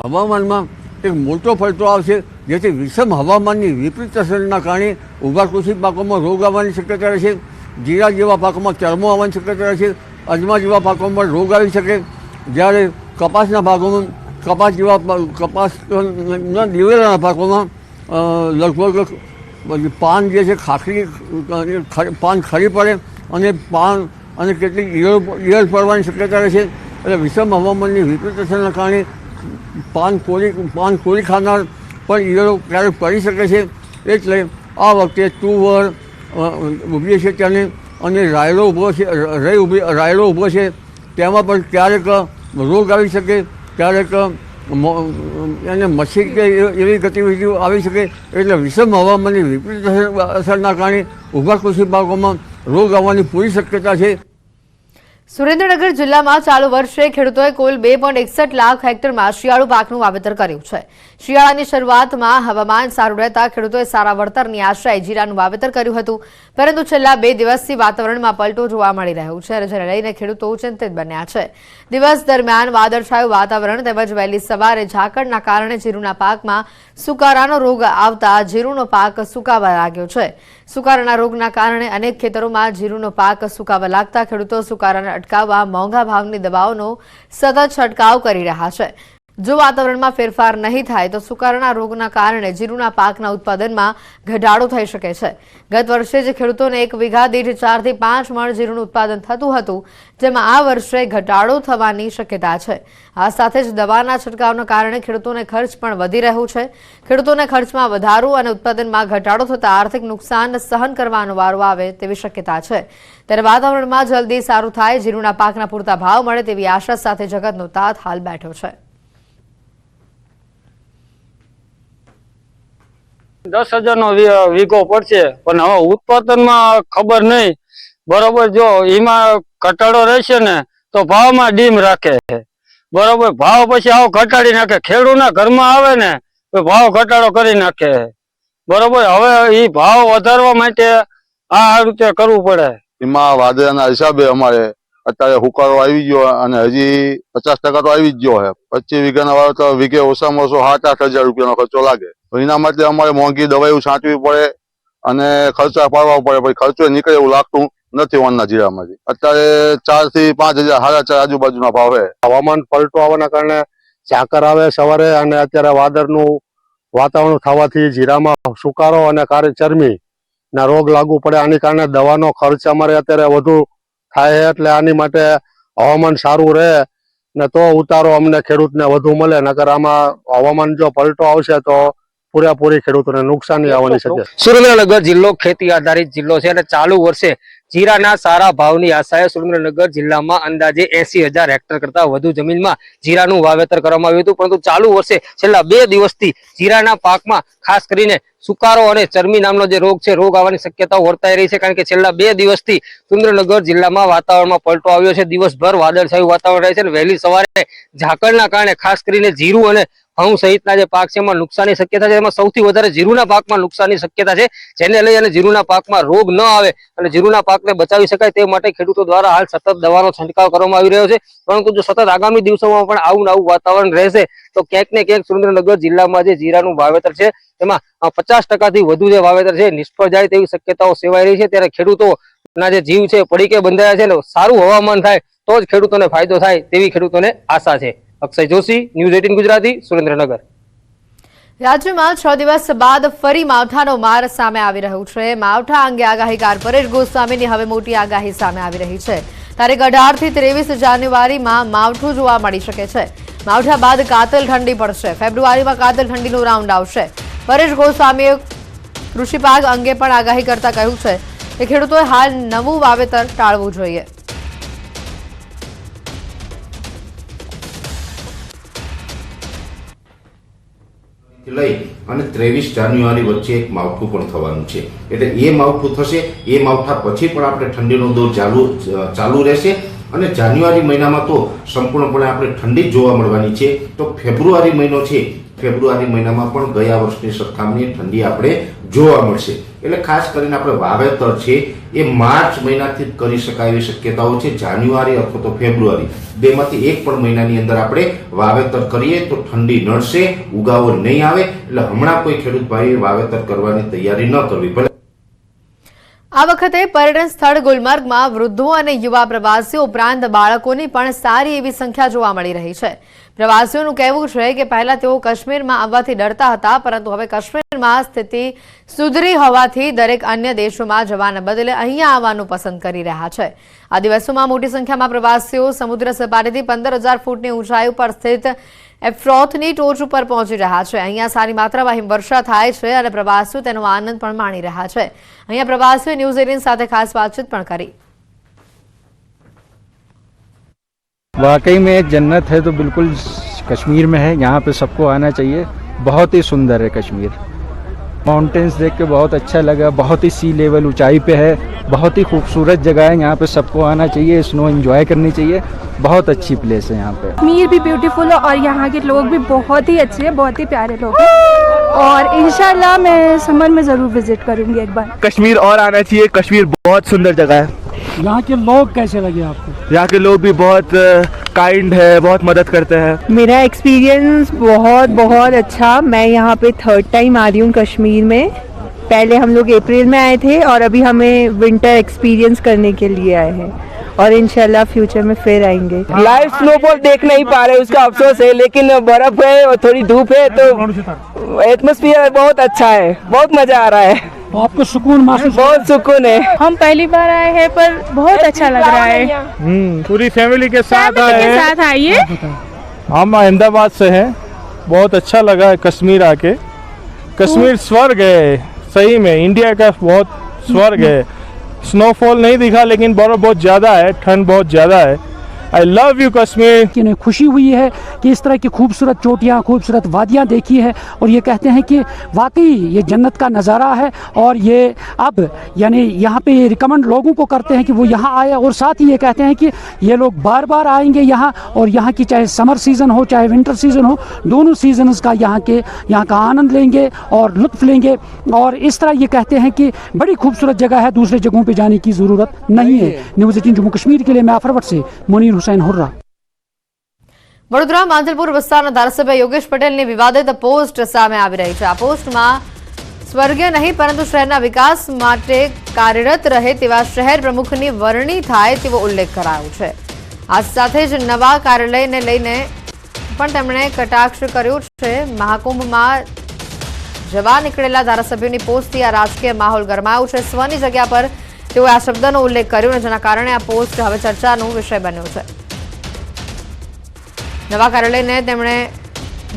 હવામાનમાં એક મોટો પલટો આવશે, જેથી વિષમ હવામાનની વિપરીત અસરના કારણે ઊભા કૃષિ પાકોમાં રોગ આવવાની શક્યતા રહેશે. જીરા જેવા પાકોમાં ચરમો આવવાની શક્યતા રહેશે. અજમા જેવા પાકોમાં રોગ આવી શકે. જ્યારે કપાસના ભાગોમાં કપાસના દિવેલાના પાકોમાં લગભગ પાન જે છે ખાખરી પાન ખરી પડે અને પાન અને કેટલીક ઈયળ પડવાની શક્યતા રહેશે. એટલે વિષમ હવામાનની વિપરીત અસરના કારણે પાન કોરી ખાનાર પણ ઈયળો ક્યારેક પડી શકે છે. એટલે આ વખતે તુવર ઊભી છે તેને અને રાયડો ઊભો છે તેમાં પણ ક્યારેક રોગ આવી શકે, ક્યારેક એને મચ્છી કે એવી ગતિવિધિઓ આવી શકે. એટલે વિષમ હવામાનની વિપરીત અસરના કારણે ઊભા કૃષિ પાકોમાં રોગ આવવાની પૂરી શક્યતા છે. સુરેન્દ્રનગર જિલ્લામાં ચાલુ વર્ષે ખેડૂતોએ કુલ 2.61 લાખ હેક્ટરમાં શિયાળુ પાકનું વાવેતર કર્યું છે. શિયાળાની શરૂઆતમાં હવામાન સારું રહેતા ખેડૂતોએ સારા વળતરની આશાએ જીરાનું વાવેતર કર્યું હતું, પરંતુ છેલ્લા 2 દિવસથી વાતાવરણમાં પલટો જોવા મળી રહ્યો છે, જેને લઈને ખેડૂતો ચિંતિત બન્યા છે. દિવસ દરમિયાન વાદળછાયું વાતાવરણ તેમજ વહેલી સવારે ઝાકળના કારણે જીરુના પાકમાં સુકારાનો રોગ આવતા જીરુનો પાક સુકાવા લાગ્યો છે. સુકારાના રોગના કારણે અનેક ખેતરોમાં જીરુનો પાક સુકાવા લાગતા ખેડૂતો સુકારાને અટકાવવા મોંઘા ભાવની દવાઓનો સતત છંટકાવ કરી રહ્યા છે. જો વાતાવરણમાં ફેરફાર નહીં થાય તો સુકારાના રોગના કારણે જીરુના પાકના ઉત્પાદનમાં ઘટાડો થઈ શકે છે. ગત વર્ષે જ ખેડૂતોને 1 વીઘા દીઠ 4 થી 5 મણ જીરુનું ઉત્પાદન થતું હતું, જેમાં આ વર્ષે ઘટાડો થવાની શક્યતા છે. આ સાથે જ દવાના છંટકાવના કારણે ખેડૂતોને ખર્ચ પણ વધી રહ્યો છે. ખેડૂતોને ખર્ચમાં વધારો અને ઉત્પાદનમાં ઘટાડો થતા આર્થિક નુકસાન સહન કરવાનો વારો આવે તેવી શક્યતા છે. ત્યારે વાતાવરણમાં જલ્દી સારું થાય, જીરુના પાકના પૂરતા ભાવ મળે તેવી આશા સાથે જગતનો તાત હાલ બેઠો છે. 10,000 નો વીઘો પડશે, પણ હવે ઉત્પાદનમાં ખબર નહીં. બરોબર, જો એમાં ઘટાડો રહેશે ને તો ભાવમાં ડીમ રાખે. બરોબર, ભાવ પછી આવો ઘટાડી નાખે. ખેડૂતના ઘરમાં આવે ને તો ભાવ ઘટાડો કરી નાખે. બરોબર, હવે એ ભાવ વધારવા માટે આ રીતે કરવું પડે. એમાં વાદળાના હિસાબે અમારે અત્યારે હુકારો આવી ગયો અને હજી 50% તો આવી જ ગયો છે. 25 વીઘાના વાવેતર વીઘે ઓછામાં ઓછો 7-8 હજાર રૂપિયાનો ખર્ચો લાગે. એના માટે અમારે મોંઘી દવાઈઓ છાંટવી પડે અને ખર્ચા પાડવા પડે. પછી ખર્ચો નીકળે એવું લાગતું નથી વાનના જીરામાંથી. અત્યારે 4 થી 5 હજાર 4.5 આજુબાજુના ભાવ છે. હવામાન પલટો આવવાના કારણે ઝાકર આવે સવારે અને અત્યારે વાદળનું વાતાવરણ થવાથી જીરામાં સુકારો અને કાળી ચરમી ના રોગ લાગુ પડે. આની કારણે દવાનો ખર્ચ અમારે અત્યારે વધુ થાય. એટલે આની માટે હવામાન સારું રહે ને તો ઉતારો અમને ખેડૂતને વધુ મળે. નકર આમાં હવામાન જો પલટો આવશે તો પૂરેપૂરી ખેડૂતોને નુકસાની આવવાની શકે. સુરેન્દ્રનગર જિલ્લો ખેતી આધારિત જિલ્લો છે અને ચાલુ વર્ષે જીરાના સારા ભાવની આશાએ સુરેન્દ્રનગર જિલ્લામાં અંદાજે 80,000 હેક્ટર કરતા વધુ જમીનમાં જીરાનું વાવેતર કરવામાં આવ્યું હતું, પરંતુ ચાલુ વર્ષે છેલ્લા 2 દિવસથી જીરાના પાકમાં ખાસ કરીને સુકારો અને ચરમી નામનો જે રોગ છે, રોગ આવવાની શક્યતાઓ વર્તાઈ રહી છે. કારણ કે છેલ્લા 2 દિવસથી સુરેન્દ્રનગર જિલ્લામાં વાતાવરણમાં પલટો આવ્યો છે. દિવસભર વાદળછાયું વાતાવરણ રહે છે અને વહેલી સવારે ઝાકળના કારણે ખાસ કરીને જીરું અને ઘઉં સહિતના જે પાક છે એમાં નુકસાનની શક્યતા છે. એમાં સૌથી વધારે જીરુના પાકમાં નુકસાનની શક્યતા છે, જેને લઈ અને જીરુના પાકમાં રોગ ન આવે અને જીરુના પાકને બચાવી શકાય તે માટે ખેડૂતો દ્વારા હાલ સતત દવાનો છંટકાવ કરવામાં આવી રહ્યો છે. પરંતુ જો સતત આગામી દિવસોમાં પણ આવું નવું વાતાવરણ રહેશે તો ક્યાંક ને ક્યાંક સુરેન્દ્રનગર જિલ્લામાં જે જીરાનું વાવેતર છે તેમાં 50% થી વધુ જે વાવેતર છે નિષ્ફળ જાય તેવી શક્યતાઓ સેવાઈ રહી છે. ત્યારે ખેડૂતોના જે જીવ છે પડીકે બંધાયા છે ને સારું હવામાન થાય તો જ ખેડૂતોને ફાયદો થાય તેવી ખેડૂતોને આશા છે. અક્ષય જોશી, ન્યૂઝ 18 ગુજરાતી, સુરેન્દ્રનગર. રાજ્યમાં 6 દિવસ બાદ ફરી માવઠાનો માર સામે આવી રહ્યું છે. માવઠા અંગે આગાહીકાર પરેશ ગોસ્વામીની હવે મોટી આગાહી સામે આવી રહી છે. તારીખ 18 થી 23 જાન્યુઆરીમાં માવઠું જોવા મળી શકે છે. માવઠા બાદ કાતિલ ઠંડી પડશે. ફેબ્રુઆરીમાં કાતિલ ઠંડીનું રાઉન્ડ આવશે. પરેશ ગોસ્વામીએ કૃષિ પાક અંગે પણ આગાહી કરતા કહ્યું છે કે ખેડૂતોએ હાલ નવું વાવેતર ટાળવું જોઈએ. લઈ અને 23 જાન્યુઆરી વચ્ચે એક માવઠું પણ થવાનું છે. એટલે એ માવઠું થશે, એ માવઠા પછી પણ આપણે ઠંડીનો દોર ચાલુ રહેશે અને જાન્યુઆરી મહિનામાં તો સંપૂર્ણપણે આપણે ઠંડી જોવા મળવાની છે. તો ફેબ્રુઆરી મહિનો છે, ફેબ્રુઆરી મહિનામાં પણ ગયા વર્ષની સરખામણીએ ઠંડી આપણે જોવા મળશે. એટલે ખાસ કરીને આપણે વાવેતર છે એ માર્ચ મહિનાથી જ કરી શકાય એવી શક્યતાઓ છે. જાન્યુઆરી અથવા તો ફેબ્રુઆરી બેમાંથી એક પણ મહિનાની અંદર આપણે વાવેતર કરીએ તો ઠંડી નડશે, ઉગાવો નહીં આવે. એટલે હમણાં કોઈ ખેડૂત ભાઈએ વાવેતર કરવાની તૈયારી ન કરવી. ભલે આ વખતે પર્યટન સ્થળ ગુલમર્ગમાં વૃદ્ધો અને યુવા પ્રવાસીઓ ઉપરાંત બાળકોની પણ સારી એવી સંખ્યા જોવા મળી રહી છે. પ્રવાસીઓનું કહેવું છે કે પહેલા તેઓ કાશ્મીરમાં આવવાથી ડરતા હતા, પરંતુ હવે કાશ્મીરમાં સ્થિતિ સુધરી હોવાથી દરેક અન્ય દેશોમાં જવાના બદલે અહીંયા આવવાનું પસંદ કરી રહ્યા છે. આ દિવસોમાં મોટી સંખ્યામાં પ્રવાસીઓ સમુદ્ર સપાટીથી 15,000 ફૂટની ઊંચાઈ ઉપર સ્થિત એફ્રોથની ટોચ ઉપર પહોંચી રહ્યા છે. અહીંયા સારી માત્રામાં હિમવર્ષા થાય છે અને પ્રવાસીઓ તેનો આનંદ પણ માણી રહ્યા છે. અહીંયા પ્રવાસીઓએ ન્યૂઝ 18 સાથે ખાસ વાતચીત પણ કરી. वाकई में जन्नत है तो बिल्कुल कश्मीर में है. यहाँ पे सबको आना चाहिए. बहुत ही सुंदर है कश्मीर. माउंटेन्स देख के बहुत अच्छा लगा. बहुत ही सी लेवल ऊंचाई पे है. बहुत ही खूबसूरत जगह है. यहाँ पे सबको आना चाहिए. स्नो एंजॉय करनी चाहिए. बहुत अच्छी प्लेस है यहाँ पे. कश्मीर भी ब्यूटीफुल है और यहाँ के लोग भी बहुत ही अच्छे हैं, बहुत ही प्यारे लोग हैं और इंशाल्लाह मैं समर में ज़रूर विजिट करूँगी एक बार. कश्मीर और आना चाहिए. कश्मीर बहुत सुंदर जगह है. यहाँ के लोग कैसे लगे आपको? यहाँ के लोग भी बहुत काइंड है, बहुत मदद करते हैं. मेरा एक्सपीरियंस बहुत बहुत अच्छा. मैं यहाँ पे 3rd टाइम आ रही हूँ कश्मीर में. पहले हम लोग अप्रैल में आए थे और अभी हमें विंटर एक्सपीरियंस करने के लिए आए हैं और इंशाल्लाह फ्यूचर में फिर आएंगे. लाइव स्नोफॉल देख नहीं पा रहे उसका अफसोस है, लेकिन बर्फ है और थोड़ी धूप है तो एटमॉस्फेयर बहुत अच्छा है. बहुत मजा आ रहा है. आपको सुकून महसूस? बहुत सुकून है. हम पहली बार आए हैं पर बहुत अच्छा लग रहा है. पूरी फैमिली के साथ आइए. हम अहमदाबाद से हैं. बहुत अच्छा लगा है कश्मीर आके. कश्मीर स्वर्ग है सही में. इंडिया का बहुत स्वर्ग है. स्नोफॉल नहीं दिखा लेकिन बर्फ बहुत ज़्यादा है, ठंड बहुत ज़्यादा है. I love you Kashmir. इन्हें खुशी हुई है कि इस तरह की खूबसूरत चोटियाँ, खूबसूरत वादियाँ देखी है और ये कहते हैं कि वाकई ये जन्नत का नज़ारा है. और ये अब यानी यहाँ पे ये रिकमेंड लोगों को करते हैं कि वो यहाँ आए और साथ ही ये कहते हैं कि ये लोग बार बार आएंगे यहाँ और यहाँ की चाहे समर सीज़न हो चाहे विंटर सीज़न हो, दोनों सीजन्स का यहाँ का आनंद लेंगे और लुत्फ़ लेंगे. और इस तरह ये कहते हैं कि बड़ी खूबसूरत जगह है, दूसरे जगहों पर जाने की ज़रूरत नहीं है. न्यूज़ 18 जम्मू कश्मीर के लिए मैं अफरवट से मुनीर हुसैन हुर्रा. વડોદરા માંજલપુર વિસ્તારના ધારાસભ્ય યોગેશ પટેલની વિવાદિત પોસ્ટ સામે આવી રહી છે. આ પોસ્ટમાં સ્વર્ગીય નહીં પરંતુ શહેરના વિકાસ માટે કાર્યરત રહે તેવા શહેર પ્રમુખની વરણી થાય તેવો ઉલ્લેખ કરાયો છે. આ સાથે જ નવા કાર્યાલયને લઈને પણ તેમણે કટાક્ષ કર્યો છે. મહાકુંભમાં જવા નીકળેલા ધારાસભ્યોની પોસ્ટથી આ રાજકીય માહોલ ગરમાયો છે. સ્વની જગ્યા પર તેઓએ આ શબ્દનો ઉલ્લેખ કર્યો અને જેના કારણે આ પોસ્ટ હવે ચર્ચાનો વિષય બન્યો છે. નવા કાર્યાલયને તેમણે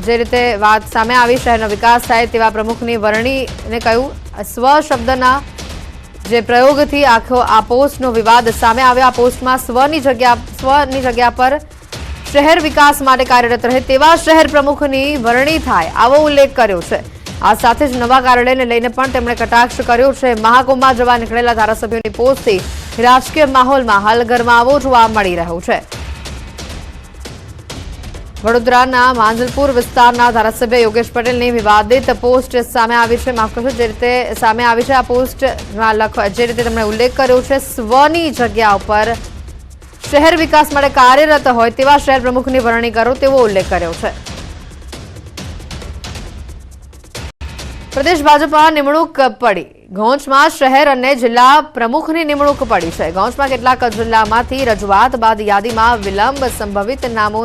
જે રીતે વાત સામે આવી, શહેરનો વિકાસ થાય તેવા પ્રમુખની વરણીને કહ્યું. સ્વ શબ્દના જે પ્રયોગથી આખો આ પોસ્ટનો વિવાદ સામે આવ્યો. આ પોસ્ટમાં સ્વની જગ્યા પર શહેર વિકાસ માટે કાર્યરત રહે તેવા શહેર પ્રમુખની વરણી થાય આવો ઉલ્લેખ કર્યો છે. આ સાથે જ નવા કાર્યાલયને લઈને પણ તેમણે કટાક્ષ કર્યો છે. મહાકુંભમાં જવા નીકળેલા ધારાસભ્યોની પોસ્ટથી રાજકીય માહોલમાં હાલ ગરમાવો જોવા મળી રહ્યો છે. વડોદરાના માંજલપુર વિસ્તારના ધારાસભ્ય યોગેશ પટેલની વિવાદિત પોસ્ટ સામે આવી છે. માફ કરશો, જે રીતે સામે આવી છે આ પોસ્ટમાં જે રીતે તેમણે ઉલ્લેખ કર્યો છે, સ્વની જગ્યા ઉપર શહેર વિકાસ માટે કાર્યરત હોય તેવા શહેર પ્રમુખની વરણી કરો તેવો ઉલ્લેખ કર્યો છે. પ્રદેશ ભાજપમાં નિમણૂક પડી. ગૌચમાં શહેર અને જિલ્લા પ્રમુખની નિમણૂક પડી છે. ગૌચમાં કેટલાક જિલ્લામાંથી રજૂઆત બાદ યાદીમાં વિલંબ સંભવિત નામો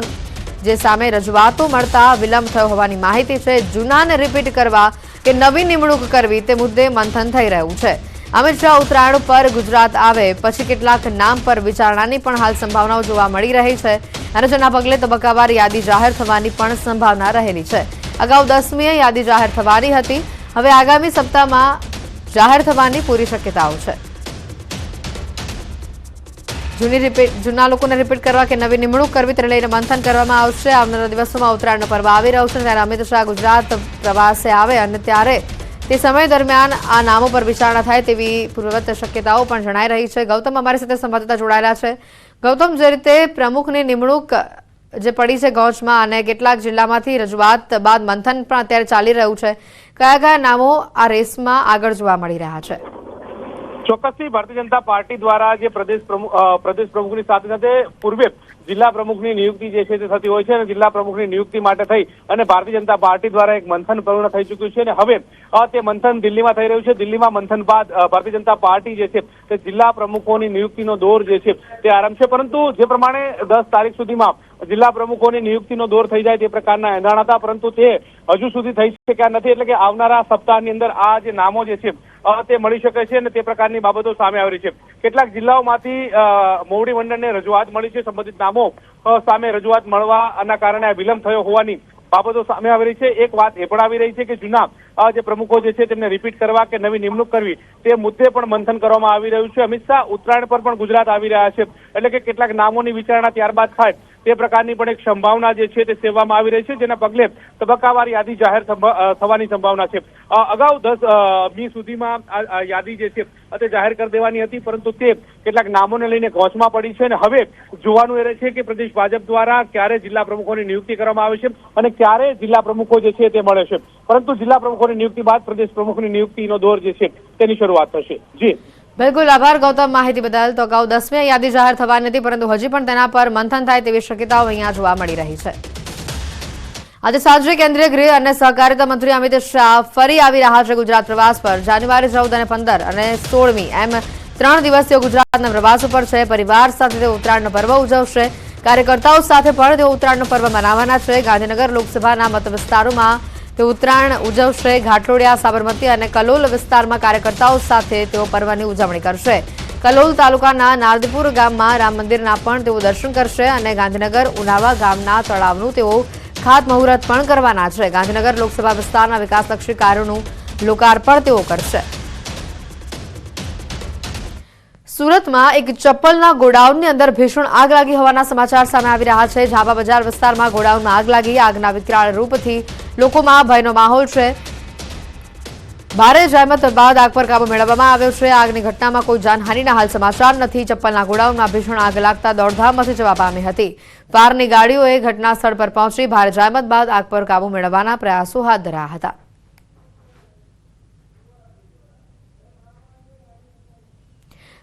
જે સામે રજૂઆતો મળતા વિલંબ થયો હોવાની માહિતી છે. જૂનાને રિપીટ કરવા કે નવી નિમણૂક કરવી તે મુદ્દે મંથન થઈ રહ્યું છે. અમિત શાહ ઉત્તરાયણ પર ગુજરાત આવે પછી કેટલાક નામ પર વિચારણાની પણ હાલ સંભાવનાઓ જોવા મળી રહી છે અને જેના પગલે તબક્કાવાર યાદી જાહેર થવાની પણ સંભાવના રહેલી છે. અગાઉ 10મીએ યાદી જાહેર થવાની હતી. હવે આગામી સપ્તાહમાં જાહેર થવાની પૂરી શક્યતાઓ છે. જૂના લોકોને રિપીટ કરવા કે નવી નિમણૂક કરવી તેને લઈને મંથન કરવામાં આવશે. આવનારા દિવસોમાં ઉત્તરાયણનો પર્વ આવી રહ્યો છે ત્યારે અમિત શાહ ગુજરાત પ્રવાસે આવે અને ત્યારે તે સમય દરમિયાન આ નામો પર વિચારણા થાય તેવી પૂર્વવત શક્યતાઓ પણ જણાઈ રહી છે. ગૌતમ અમારી સાથે સંવાદદાતા જોડાયેલા છે. ગૌતમ, જે રીતે પ્રમુખની નિમણૂક જે પડી છે ગૌચમાં અને કેટલાક જિલ્લામાંથી રજૂઆત બાદ મંથન પણ અત્યારે ચાલી રહ્યું છે, કયા કયા નામો આ રેસમાં આગળ જોવા મળી રહ્યા છે? ચોક્કસથી ભારતીય જનતા પાર્ટી દ્વારા જે પ્રદેશ પ્રમુખની સાથે સાથે પૂર્વે જિલ્લા પ્રમુખની નિયુક્તિ જે છે તે થતી હોય છે અને જિલ્લા પ્રમુખની નિયુક્તિ માટે થઈ અને ભારતીય જનતા પાર્ટી દ્વારા એક મંથન પૂર્ણ થઈ ચૂક્યું છે અને હવે તે મંથન દિલ્હીમાં થઈ રહ્યું છે. દિલ્હીમાં મંથન બાદ ભારતીય જનતા પાર્ટી જે છે તે જિલ્લા પ્રમુખોની નિયુક્તિનો દોર જે છે તે આરંભ છે. પરંતુ જે પ્રમાણે 10 તારીખ સુધીમાં જિલ્લા પ્રમુખોની નિયુક્તિનો દોર થઈ જાય તે પ્રકારના એંધાણ હતા, પરંતુ તે હજુ સુધી થઈ શક્યા નથી. એટલે કે આવનારા સપ્તાહની અંદર આ જે નામો જે છે તે મળી શકે છે અને તે પ્રકારની બાબતો સામે આવી રહી છે. કેટલાક જિલ્લાઓમાંથી મોવડી મંડળને રજૂઆત મળી છે. સંબંધિત નામો સામે રજૂઆત મળવાના કારણે આ વિલંબ થયો હોવાની બાબતો સામે આવી રહી છે. એક વાત એ પણ આવી રહી છે કે જૂના જે પ્રમુખો જે છે તેમને રિપીટ કરવા કે નવી નિમણૂક કરવી તે મુદ્દે પણ મંથન કરવામાં આવી રહ્યું છે. અમિત શાહ ઉત્તરાયણ પર પણ ગુજરાત આવી રહ્યા છે, એટલે કે કેટલાક નામોની વિચારણા ત્યારબાદ થાય તે પ્રકારની પણ એક સંભાવના જે છે તે સેવવામાં આવી રહી છે, જેના પગલે તબક્કાવાર યાદી જાહેર થવાની સંભાવના છે. અગાઉ 10 મી સુધીમાં આ યાદી જે છે તે જાહેર કરી દેવાની હતી, પરંતુ તે કેટલાક નામોને લઈને ગોંચમાં પડી છે અને હવે જોવાનું એ રહે છે કે પ્રદેશ ભાજપ દ્વારા ક્યારે જિલ્લા પ્રમુખોની નિયુક્તિ કરવામાં આવે છે અને ક્યારે જિલ્લા પ્રમુખો જે છે તે મળે છે. પરંતુ જિલ્લા પ્રમુખોની નિયુક્તિ બાદ પ્રદેશ પ્રમુખની નિયુક્તિનો દોર જે છે તેની શરૂઆત થશે. જી બિલકુલ, આભાર ગૌતમ માહિતી બદલ. તો અગાઉ 10મી યાદી જાહેર થવાની હતી, પરંતુ હજી પણ તેના પર મંથન થાય તેવી શક્યતાઓ અહીંયા જોવા મળી રહી છે. આજે સાંજે કેન્દ્રીય ગૃહ અને સહકારિતા મંત્રી અમિત શાહ ફરી આવી રહ્યા છે ગુજરાત પ્રવાસ પર. જાન્યુઆરી 14 અને 15 અને 16મી એમ 3 દિવસ તેઓ ગુજરાતના પ્રવાસ ઉપર છે. પરિવાર સાથે તેઓ ઉત્તરાયણનો પર્વ ઉજવશે. કાર્યકર્તાઓ સાથે પણ તેઓ ઉત્તરાયણનો પર્વ મનાવવાના છે. ગાંધીનગર લોકસભાના મત વિસ્તારોમાં તેઓ ઉત્તરાયણ ઉજવશે. ઘાટલોડિયા, સાબરમતી અને કલોલ વિસ્તારમાં કાર્યકર્તાઓ સાથે તેઓ પર્વની ઉજવણી કરશે. કલોલ તાલુકાના નારદીપુર ગામમાં રામ મંદિરના પણ તેઓ દર્શન કરશે અને ગાંધીનગર ઉનાવા ગામના તળાવનું તેઓ ખાતમુહૂર્ત પણ કરવાના છે. ગાંધીનગર લોકસભા વિસ્તારના વિકાસલક્ષી કાર્યોનું લોકાર્પણ તેઓ કરશે. સુરતમાં એક ચપ્પલના ગોડાઉનની અંદર ભીષણ આગ લાગી હોવાના સમાચાર સામે આવી રહ્યા છે. ઝાબા બજાર વિસ્તારમાં ગોડાઉનમાં આગ લાગી. આગના વિકરાળ રૂપથી લોકોમાં ભયનો માહોલ છે. ભારે જહેમત બાદ આગ પર કાબુ મેળવવામાં આવ્યો છે. આગની ઘટનામાં કોઈ જાનહાનિના હાલ સમાચાર નથી. ચપ્પલના ગોડાઉનમાં ભીષણ આગ લાગતા દોડધામ મચી જવા પામી હતી. ફાયરની ગાડીઓએ ઘટના સ્થળ પર પહોંચી ભારે જહેમત બાદ આગ પર કાબુ મેળવવાના પ્રયાસો હાથ ધર્યા હતા.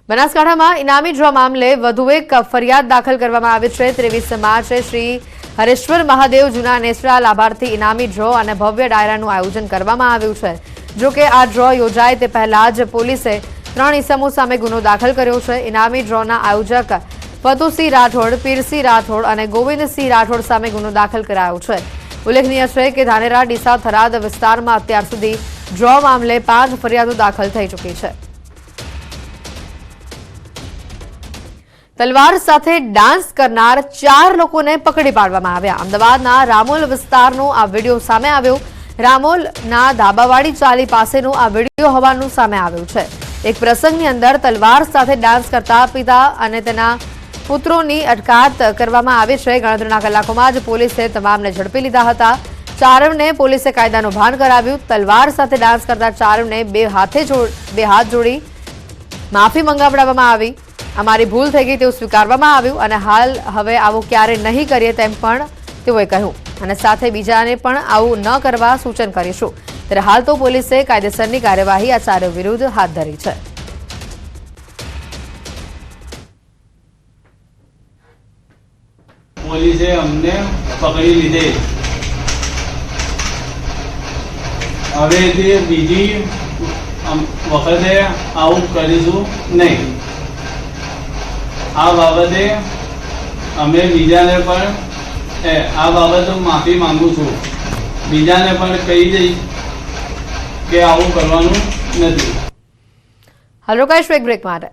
બનાસકાંઠામાં ઇનામી ડ્રો મામલે વધુ એક ફરિયાદ દાખલ કરવામાં આવી છે. 23 માર્ચે શ્રી હરેશ્વર મહાદેવ જૂના નેસડા લાભાર્થી ઇનામી ડ્રો અને ભવ્ય ડાયરાનું આયોજન કરવામાં આવ્યું છે. જો કે આ ડ્રો યોજાય તે પહેલા જ પોલીસે 3 ઇસમો સામે ગુનો દાખલ કર્યો છે. ઇનામી ડ્રોના આયોજક ફતુસિંહ રાઠોડ, પીરસિંહ રાઠોડ અને ગોવિંદસિંહ રાઠોડ સામે ગુનો દાખલ કરાયો છે. ઉલ્લેખનીય છે કે ધાનેરા, ડીસા, થરાદ વિસ્તારમાં અત્યાર સુધી ડ્રો મામલે 5 ફરિયાદો દાખલ થઈ ચૂકી છે. તલવાર સાથે ડાન્સ કરનાર 4 લોકોને પકડી પાડવામાં આવ્યા. અમદાવાદના રામોલ વિસ્તારનો આ વિડીયો સામે આવ્યો. રામોલના ધાબાવાડી ચાલી પાસેનો આ વિડીયો હોવાનું સામે આવ્યું છે. એક પ્રસંગની અંદર તલવાર સાથે ડાન્સ કરતા પિતા અને તેના પુત્રોની અટકાયત કરવામાં આવી છે. ગણતરીના કલાકોમાં જ પોલીસે તમામને ઝડપી લીધા હતા. 4ને પોલીસે કાયદાનું ભાન કરાવ્યું. તલવાર સાથે ડાન્સ કરતા 4ને બે હાથ જોડી માફી મંગાવડાવવામાં આવી. અમારી ભૂલ થઈ ગઈ તેવું સ્વીકારવામાં આવ્યું અને હાલ હવે આવું ક્યારે નહીં કરીએ તેમ પણ તેઓએ કહ્યું અને સાથે બીજાને પણ આવું ન કરવા સૂચન કરીશું. ત્યારે હાલ તો પોલીસે કાયદેસરની કાર્યવાહી આ 4 વિરુદ્ધ હાથ ધરી છે. પોલીસે અમને પકડી લીધે. હવેથી બીજી વખતે આવું કરીશું નહીં. આ બાબતે અમે બીજાને પણ આ બાબતે માફી માંગુ છું. બીજાને પણ કહી દઈશ કે આવું કરવાનું નથી. હાલ રોકાઈશું એક બ્રેક માટે.